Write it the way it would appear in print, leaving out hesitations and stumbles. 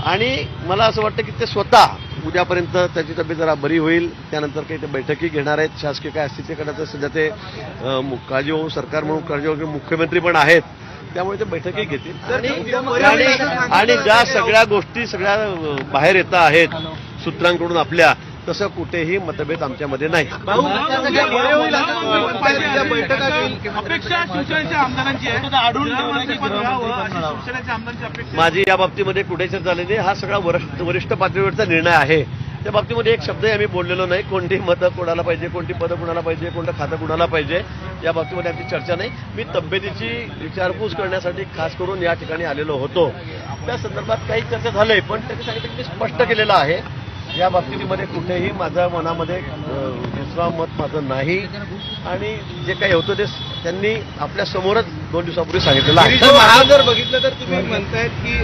आणि मला असं वाटतं की ते स्वतः उद्यापर्यंत त्याची तब्येत जरा बरी होईल, त्यानंतर काही ते बैठकी घेणार आहेत. शासकीय काय असतील ते करण्याचं सध्या ते काळजीवाहू सरकार म्हणून काळजीवाहू मुख्यमंत्री पण आहेत, त्यामुळे ते बैठकी घेतील. आणि ज्या सगळ्या गोष्टी सगळ्या बाहेर येत आहेत सूत्रांकडून आपल्या, तसं कुठेही मतभेद आमच्यामध्ये नाही. माझी या बाबतीमध्ये कुठे चर्चा झाली नाही. हा सगळा वरिष्ठ पातळीवरचा निर्णय आहे. त्या बाबतीमध्ये एक शब्दही आम्ही बोललेलो नाही. कोणती मतं कोणाला पाहिजे, कोणती पदं कोणाला पाहिजे, कोणतं खातं कोणाला पाहिजे, या बाबतीमध्ये आमची चर्चा नाही. मी तब्येतीची विचारपूस करण्यासाठी खास करून या ठिकाणी आलेलो होतो. त्या संदर्भात काही चर्चा झाली, पण त्यांनी सांगितलं की मी स्पष्ट केलेलं आहे या बाबतीमध्ये कुठेही माझ्या मनामध्ये दुसरा मत माझं नाही. आणि जे काही होतं ते त्यांनी आपल्या समोरच 2 दिवसापूर्वी सांगितलेलं आहे. जर बघितलं तर तुम्ही म्हणतायत की